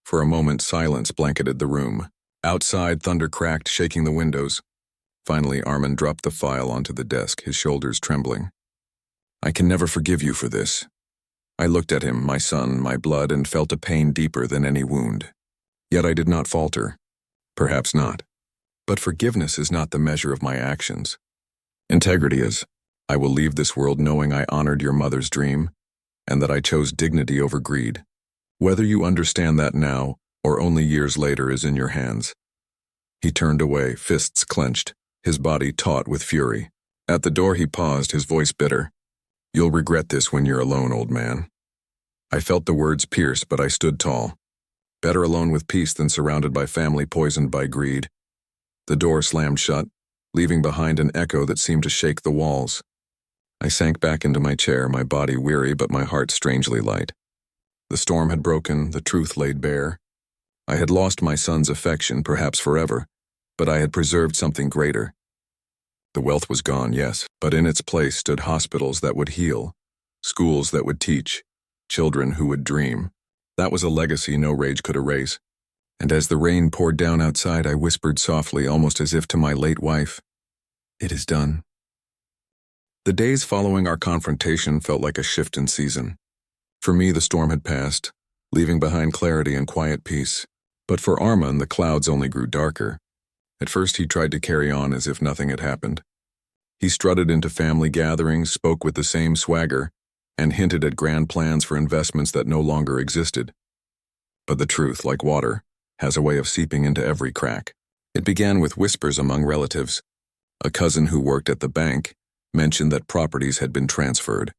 For a moment, silence blanketed the room. Outside, thunder cracked, shaking the windows. Finally, Armand dropped the file onto the desk, his shoulders trembling. "I can never forgive you for this." I looked at him, my son, my blood, and felt a pain deeper than any wound. Yet I did not falter. Perhaps not. But forgiveness is not the measure of my actions. Integrity is. I will leave this world knowing I honored your mother's dream, and that I chose dignity over greed. Whether you understand that now, or only years later, is in your hands." He turned away, fists clenched, his body taut with fury. At the door he paused, his voice bitter. "You'll regret this when you're alone, old man." I felt the words pierce, but I stood tall. Better alone with peace than surrounded by family poisoned by greed. The door slammed shut, leaving behind an echo that seemed to shake the walls. I sank back into my chair, my body weary but my heart strangely light. The storm had broken, the truth laid bare. I had lost my son's affection, perhaps forever, but I had preserved something greater. The wealth was gone, yes, but in its place stood hospitals that would heal, schools that would teach, children who would dream. That was a legacy no rage could erase. And as the rain poured down outside, I whispered softly, almost as if to my late wife, "It is done." The days following our confrontation felt like a shift in season. For me, the storm had passed, leaving behind clarity and quiet peace. But for Armand, the clouds only grew darker. At first, he tried to carry on as if nothing had happened. He strutted into family gatherings, spoke with the same swagger, and hinted at grand plans for investments that no longer existed. But the truth, like water, has a way of seeping into every crack. It began with whispers among relatives. A cousin who worked at the bank mentioned that properties had been transferred.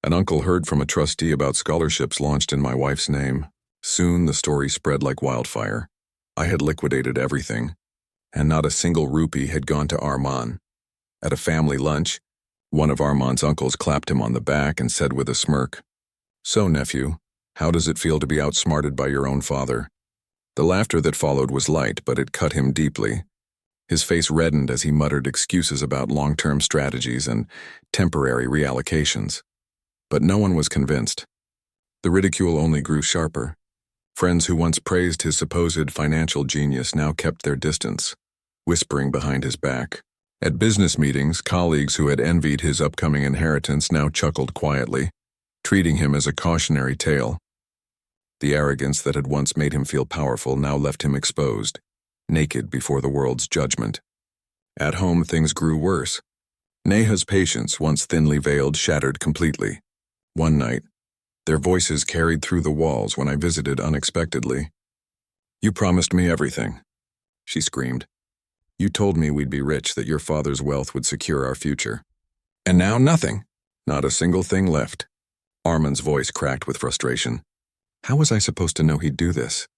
An uncle heard from a trustee about scholarships launched in my wife's name. Soon the story spread like wildfire. I had liquidated everything, and not a single rupee had gone to Armand. At a family lunch, one of Armand's uncles clapped him on the back and said with a smirk, "So, nephew, how does it feel to be outsmarted by your own father?" The laughter that followed was light, but it cut him deeply. His face reddened as he muttered excuses about long-term strategies and temporary reallocations. But no one was convinced. The ridicule only grew sharper. Friends who once praised his supposed financial genius now kept their distance, whispering behind his back. At business meetings, colleagues who had envied his upcoming inheritance now chuckled quietly, treating him as a cautionary tale. The arrogance that had once made him feel powerful now left him exposed, naked before the world's judgment. At home, things grew worse. Neha's patience, once thinly veiled, shattered completely. One night, their voices carried through the walls when I visited unexpectedly. "You promised me everything," she screamed. "You told me we'd be rich, that your father's wealth would secure our future. And now nothing. Not a single thing left." Armand's voice cracked with frustration. How was I supposed to know he'd do this?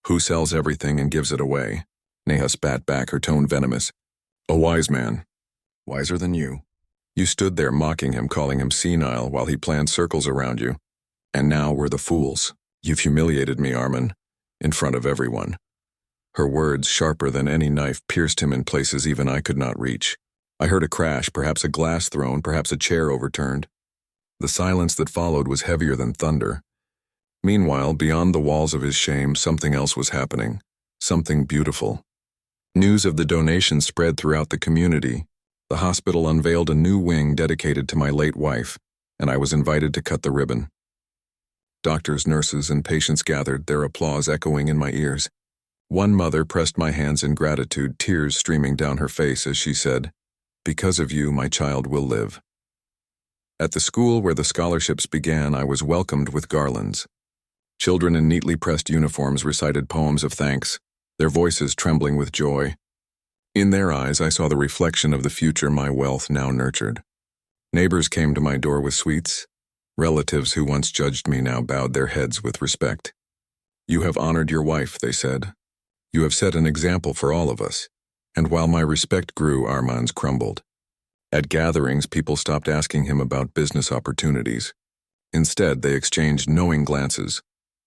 "Who sells everything and gives it away?" Neha spat back, her tone venomous. "A wise man. Wiser than you. You stood there mocking him, calling him senile while he planned circles around you. And now we're the fools. You've humiliated me, Armand, in front of everyone." Her words, sharper than any knife, pierced him in places even I could not reach. I heard a crash, perhaps a glass thrown, perhaps a chair overturned. The silence that followed was heavier than thunder. Meanwhile, beyond the walls of his shame, something else was happening. Something beautiful. News of the donation spread throughout the community. The hospital unveiled a new wing dedicated to my late wife, and I was invited to cut the ribbon. Doctors, nurses, and patients gathered, their applause echoing in my ears. One mother pressed my hands in gratitude, tears streaming down her face as she said, "Because of you, my child will live." At the school where the scholarships began, I was welcomed with garlands. Children in neatly pressed uniforms recited poems of thanks, their voices trembling with joy. In their eyes, I saw the reflection of the future my wealth now nurtured. Neighbors came to my door with sweets. Relatives who once judged me now bowed their heads with respect. "You have honored your wife," they said. "You have set an example for all of us." And while my respect grew, Armand's crumbled. At gatherings, people stopped asking him about business opportunities. Instead, they exchanged knowing glances,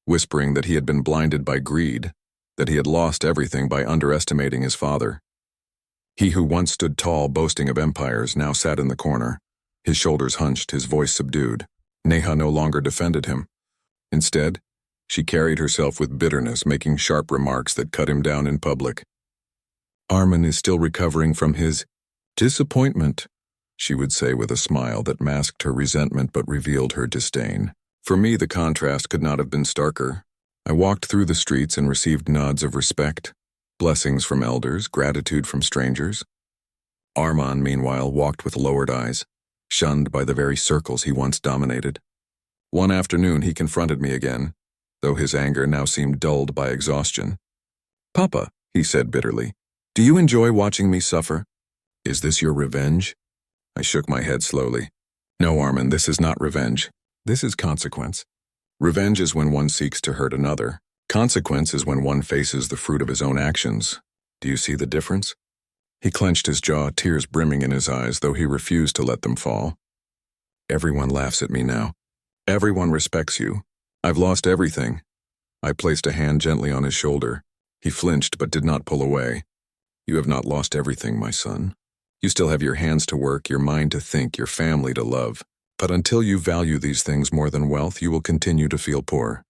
whispering that he had been blinded by greed, that he had lost everything by underestimating his father. He who once stood tall, boasting of empires, now sat in the corner, his shoulders hunched, his voice subdued. Neha no longer defended him. Instead, she carried herself with bitterness, making sharp remarks that cut him down in public. "Armand is still recovering from his disappointment," she would say with a smile that masked her resentment but revealed her disdain. For me, the contrast could not have been starker. I walked through the streets and received nods of respect, blessings from elders, gratitude from strangers. Armand, meanwhile, walked with lowered eyes, shunned by the very circles he once dominated. One afternoon he confronted me again, though his anger now seemed dulled by exhaustion. "Papa," he said bitterly, "do you enjoy watching me suffer? Is this your revenge?" I shook my head slowly. "No, Armand, this is not revenge. This is consequence. Revenge is when one seeks to hurt another. Consequence is when one faces the fruit of his own actions. Do you see the difference?" He clenched his jaw, tears brimming in his eyes, though he refused to let them fall. "Everyone laughs at me now. Everyone respects you. I've lost everything." I placed a hand gently on his shoulder. He flinched but did not pull away. "You have not lost everything, my son. You still have your hands to work, your mind to think, your family to love. But until you value these things more than wealth, you will continue to feel poor,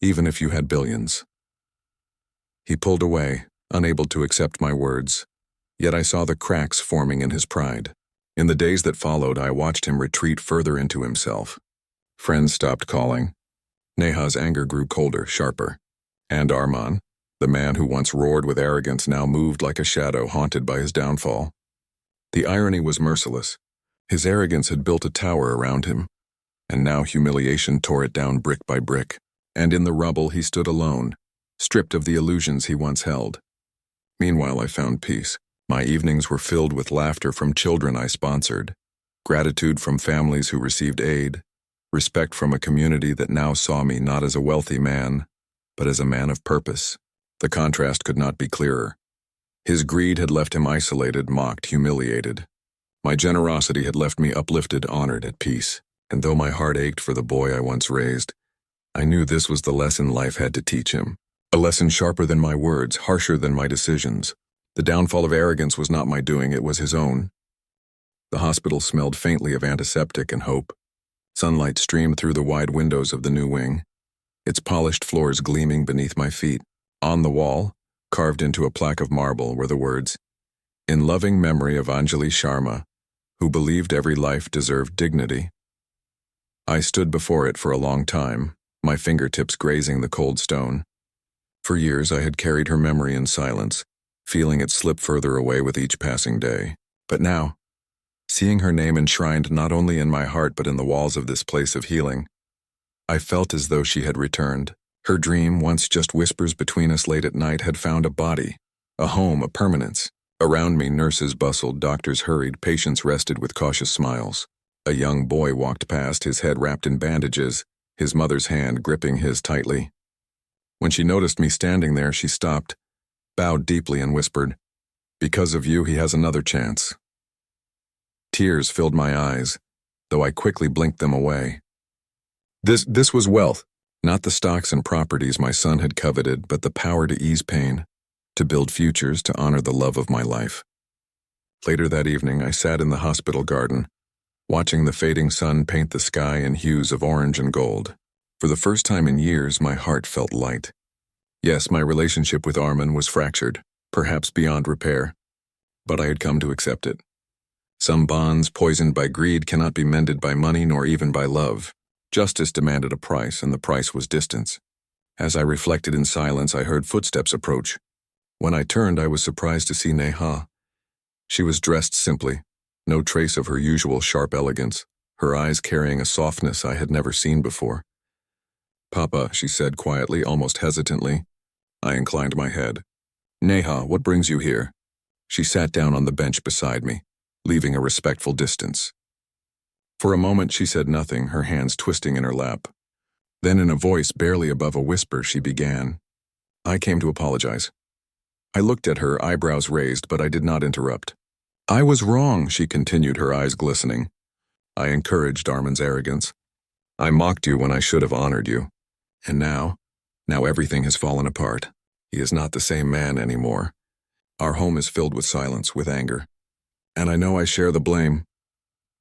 even if you had billions." He pulled away, unable to accept my words. Yet I saw the cracks forming in his pride. In the days that followed, I watched him retreat further into himself. Friends stopped calling. Neha's anger grew colder, sharper. And Armand, the man who once roared with arrogance, now moved like a shadow haunted by his downfall. The irony was merciless. His arrogance had built a tower around him, and now humiliation tore it down brick by brick. And in the rubble he stood alone, stripped of the illusions he once held. Meanwhile, I found peace. My evenings were filled with laughter from children I sponsored, gratitude from families who received aid, respect from a community that now saw me not as a wealthy man, but as a man of purpose. The contrast could not be clearer. His greed had left him isolated, mocked, humiliated. My generosity had left me uplifted, honored, at peace. And though my heart ached for the boy I once raised, I knew this was the lesson life had to teach him. A lesson sharper than my words, harsher than my decisions. The downfall of arrogance was not my doing, it was his own. The hospital smelled faintly of antiseptic and hope. Sunlight streamed through the wide windows of the new wing, its polished floors gleaming beneath my feet. On the wall, carved into a plaque of marble, were the words, "In loving memory of Anjali Sharma, who believed every life deserved dignity." I stood before it for a long time, my fingertips grazing the cold stone. For years I had carried her memory in silence, feeling it slip further away with each passing day. But now, seeing her name enshrined not only in my heart but in the walls of this place of healing, I felt as though she had returned. Her dream, once just whispers between us late at night, had found a body, a home, a permanence. Around me, nurses bustled, doctors hurried, patients rested with cautious smiles. A young boy walked past, his head wrapped in bandages, his mother's hand gripping his tightly. When she noticed me standing there, she stopped, bowed deeply and whispered, "Because of you, he has another chance." Tears filled my eyes, though I quickly blinked them away. This was wealth, not the stocks and properties my son had coveted, but the power to ease pain, to build futures, to honor the love of my life. Later that evening, I sat in the hospital garden, watching the fading sun paint the sky in hues of orange and gold. For the first time in years, my heart felt light. Yes, my relationship with Armand was fractured, perhaps beyond repair, but I had come to accept it. Some bonds poisoned by greed cannot be mended by money nor even by love. Justice demanded a price, and the price was distance. As I reflected in silence, I heard footsteps approach. When I turned, I was surprised to see Neha. She was dressed simply, no trace of her usual sharp elegance, her eyes carrying a softness I had never seen before. "Papa," she said quietly, almost hesitantly. I inclined my head. "Neha, what brings you here?" She sat down on the bench beside me, leaving a respectful distance. For a moment she said nothing, her hands twisting in her lap. Then in a voice barely above a whisper, she began. "I came to apologize." I looked at her, eyebrows raised, but I did not interrupt. "I was wrong," she continued, her eyes glistening. "I encouraged Armin's arrogance. I mocked you when I should have honored you. And now everything has fallen apart. He is not the same man anymore. Our home is filled with silence, with anger. And I know I share the blame."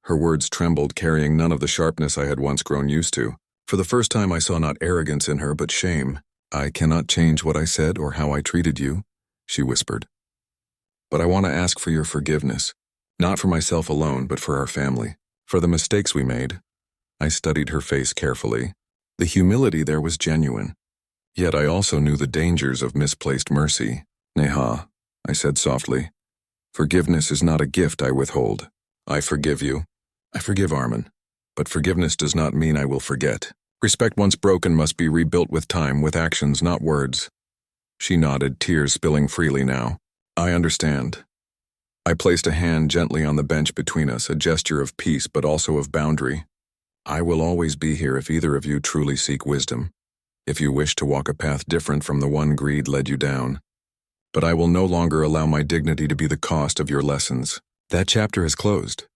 Her words trembled, carrying none of the sharpness I had once grown used to. For the first time I saw not arrogance in her, but shame. "I cannot change what I said or how I treated you," she whispered. "But I want to ask for your forgiveness, not for myself alone, but for our family, for the mistakes we made." I studied her face carefully. The humility there was genuine. Yet I also knew the dangers of misplaced mercy. "Neha," I said softly, "forgiveness is not a gift I withhold. I forgive you. I forgive Armin. But forgiveness does not mean I will forget. Respect once broken must be rebuilt with time, with actions, not words." She nodded, tears spilling freely now. "I understand." I placed a hand gently on the bench between us, a gesture of peace but also of boundary. "I will always be here if either of you truly seek wisdom, if you wish to walk a path different from the one greed led you down. But I will no longer allow my dignity to be the cost of your lessons." That chapter is closed.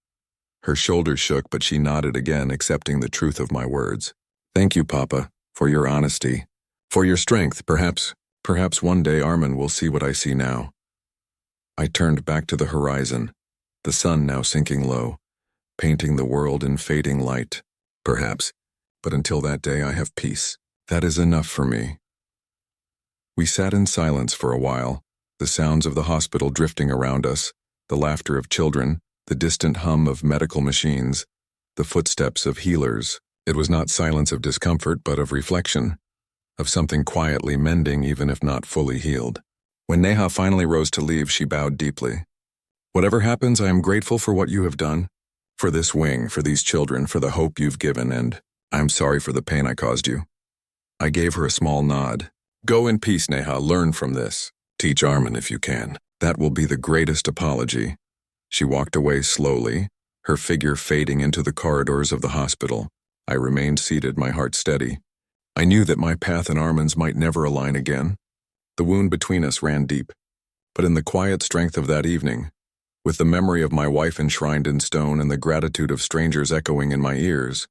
Her shoulders shook, but she nodded again, accepting the truth of my words. "Thank you, Papa, for your honesty, for your strength. Perhaps one day Armin will see what I see now." I turned back to the horizon, the sun now sinking low, painting the world in fading light. Perhaps, but until that day I have peace. That is enough for me. We sat in silence for a while, the sounds of the hospital drifting around us, the laughter of children, the distant hum of medical machines, the footsteps of healers. It was not silence of discomfort, but of reflection, of something quietly mending even if not fully healed. When Neha finally rose to leave, she bowed deeply. "Whatever happens, I am grateful for what you have done, for this wing, for these children, for the hope you've given, and I'm sorry for the pain I caused you." I gave her a small nod. "Go in peace, Neha, learn from this. Teach Armin if you can. That will be the greatest apology." She walked away slowly, her figure fading into the corridors of the hospital. I remained seated, my heart steady. I knew that my path and Armin's might never align again. The wound between us ran deep. But in the quiet strength of that evening, with the memory of my wife enshrined in stone and the gratitude of strangers echoing in my ears,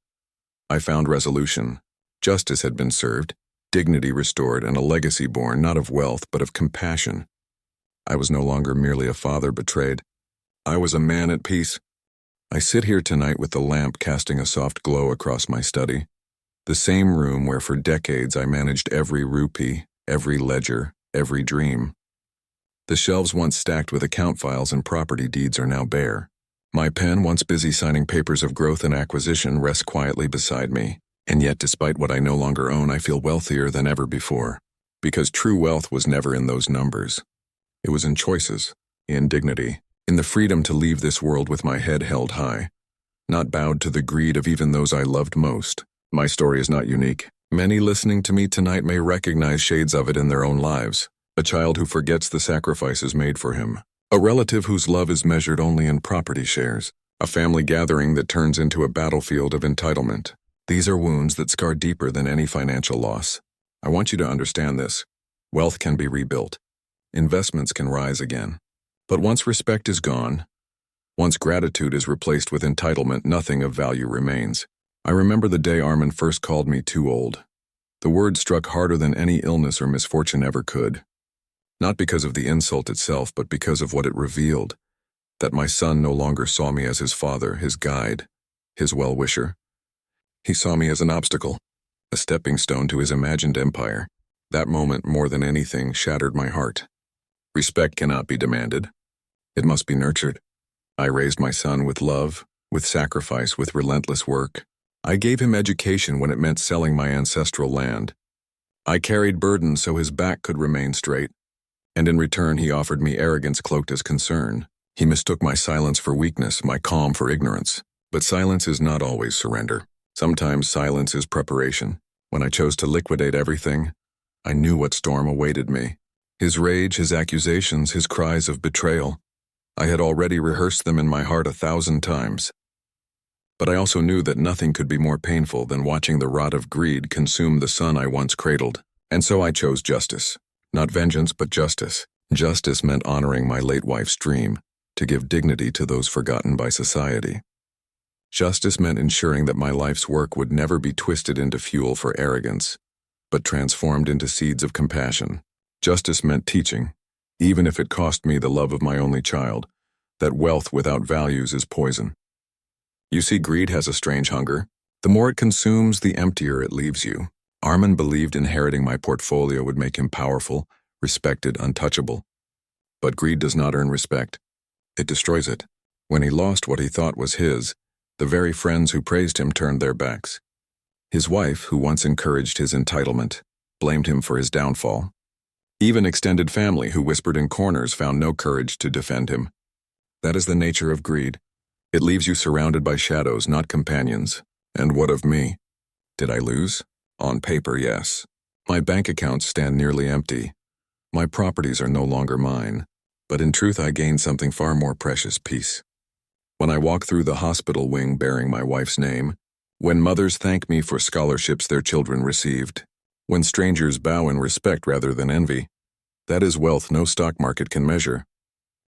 I found resolution. Justice had been served, dignity restored, and a legacy born not of wealth but of compassion. I was no longer merely a father betrayed. I was a man at peace. I sit here tonight with the lamp casting a soft glow across my study, the same room where for decades I managed every rupee, every ledger, every dream. The shelves once stacked with account files and property deeds are now bare. My pen, once busy signing papers of growth and acquisition, rests quietly beside me. And yet, despite what I no longer own, I feel wealthier than ever before. Because true wealth was never in those numbers. It was in choices, in dignity, in the freedom to leave this world with my head held high, not bowed to the greed of even those I loved most. My story is not unique. Many listening to me tonight may recognize shades of it in their own lives. A child who forgets the sacrifices made for him. A relative whose love is measured only in property shares. A family gathering that turns into a battlefield of entitlement. These are wounds that scar deeper than any financial loss. I want you to understand this. Wealth can be rebuilt. Investments can rise again. But once respect is gone, once gratitude is replaced with entitlement, nothing of value remains. I remember the day Armin first called me too old. The word struck harder than any illness or misfortune ever could. Not because of the insult itself, but because of what it revealed. That my son no longer saw me as his father, his guide, his well-wisher. He saw me as an obstacle, a stepping stone to his imagined empire. That moment, more than anything, shattered my heart. Respect cannot be demanded. It must be nurtured. I raised my son with love, with sacrifice, with relentless work. I gave him education when it meant selling my ancestral land. I carried burdens so his back could remain straight, and in return he offered me arrogance cloaked as concern. He mistook my silence for weakness, my calm for ignorance. But silence is not always surrender. Sometimes silence is preparation. When I chose to liquidate everything, I knew what storm awaited me. His rage, his accusations, his cries of betrayal. I had already rehearsed them in my heart 1,000 times. But I also knew that nothing could be more painful than watching the rot of greed consume the son I once cradled. And so I chose justice. Not vengeance, but justice. Justice meant honoring my late wife's dream, to give dignity to those forgotten by society. Justice meant ensuring that my life's work would never be twisted into fuel for arrogance, but transformed into seeds of compassion. Justice meant teaching, even if it cost me the love of my only child, that wealth without values is poison. You see, greed has a strange hunger. The more it consumes, the emptier it leaves you. Armin believed inheriting my portfolio would make him powerful, respected, untouchable. But greed does not earn respect. It destroys it. When he lost what he thought was his, the very friends who praised him turned their backs. His wife, who once encouraged his entitlement, blamed him for his downfall. Even extended family, who whispered in corners, found no courage to defend him. That is the nature of greed. It leaves you surrounded by shadows, not companions. And what of me? Did I lose? On paper, yes. My bank accounts stand nearly empty. My properties are no longer mine. But in truth, I gained something far more precious: peace. When I walk through the hospital wing bearing my wife's name, when mothers thank me for scholarships their children received, when strangers bow in respect rather than envy, that is wealth no stock market can measure.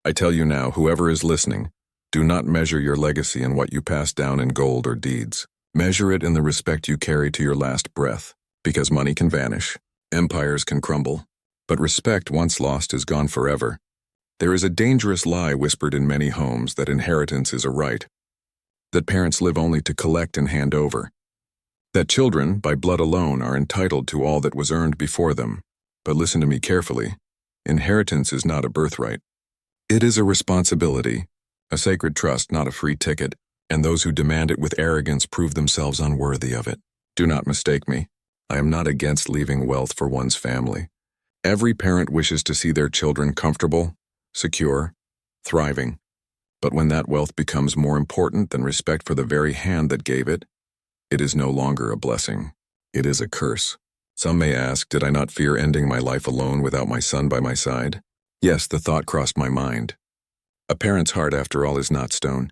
I tell you now, whoever is listening, do not measure your legacy in what you pass down in gold or deeds. Measure it in the respect you carry to your last breath, because money can vanish, empires can crumble, but respect once lost is gone forever. There is a dangerous lie whispered in many homes that inheritance is a right, that parents live only to collect and hand over, that children, by blood alone, are entitled to all that was earned before them. But listen to me carefully. Inheritance is not a birthright. It is a responsibility, a sacred trust, not a free ticket, and those who demand it with arrogance prove themselves unworthy of it. Do not mistake me. I am not against leaving wealth for one's family. Every parent wishes to see their children comfortable, secure, thriving. But when that wealth becomes more important than respect for the very hand that gave it, it is no longer a blessing. It is a curse. Some may ask, did I not fear ending my life alone without my son by my side? Yes, the thought crossed my mind. A parent's heart, after all, is not stone.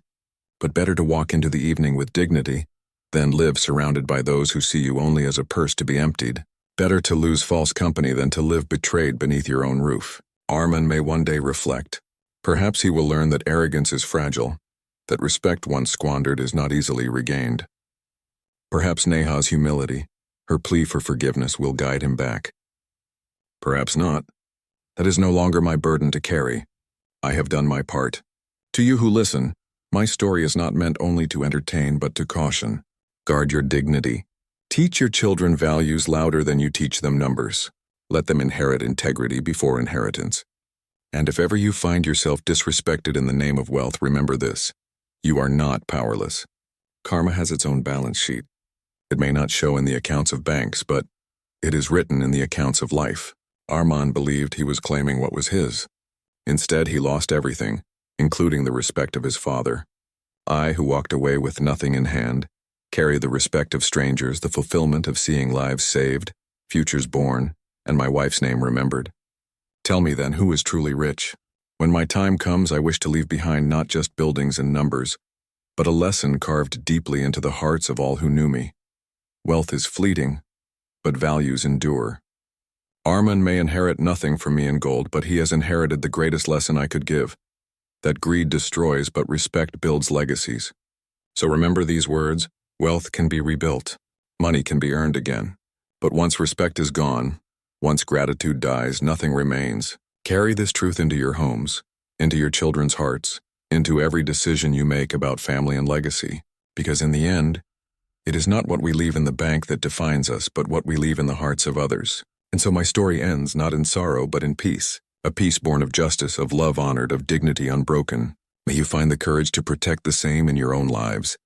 But better to walk into the evening with dignity than live surrounded by those who see you only as a purse to be emptied. Better to lose false company than to live betrayed beneath your own roof. Armin may one day reflect. Perhaps he will learn that arrogance is fragile, that respect once squandered is not easily regained. Perhaps Neha's humility, her plea for forgiveness, will guide him back. Perhaps not. That is no longer my burden to carry. I have done my part. To you who listen, my story is not meant only to entertain but to caution. Guard your dignity. Teach your children values louder than you teach them numbers. Let them inherit integrity before inheritance. And if ever you find yourself disrespected in the name of wealth, remember this: you are not powerless. Karma has its own balance sheet. It may not show in the accounts of banks, but it is written in the accounts of life. Armin believed he was claiming what was his. Instead, he lost everything, including the respect of his father. I, who walked away with nothing in hand, carry the respect of strangers, the fulfillment of seeing lives saved, futures born, and my wife's name remembered. Tell me then, who is truly rich? When my time comes, I wish to leave behind not just buildings and numbers, but a lesson carved deeply into the hearts of all who knew me. Wealth is fleeting, but values endure. Armin may inherit nothing from me in gold, but he has inherited the greatest lesson I could give: that greed destroys, but respect builds legacies. So remember these words: wealth can be rebuilt, money can be earned again. But once respect is gone, once gratitude dies, nothing remains. Carry this truth into your homes, into your children's hearts, into every decision you make about family and legacy. Because in the end, it is not what we leave in the bank that defines us, but what we leave in the hearts of others. And so my story ends not in sorrow, but in peace. A peace born of justice, of love honored, of dignity unbroken. May you find the courage to protect the same in your own lives.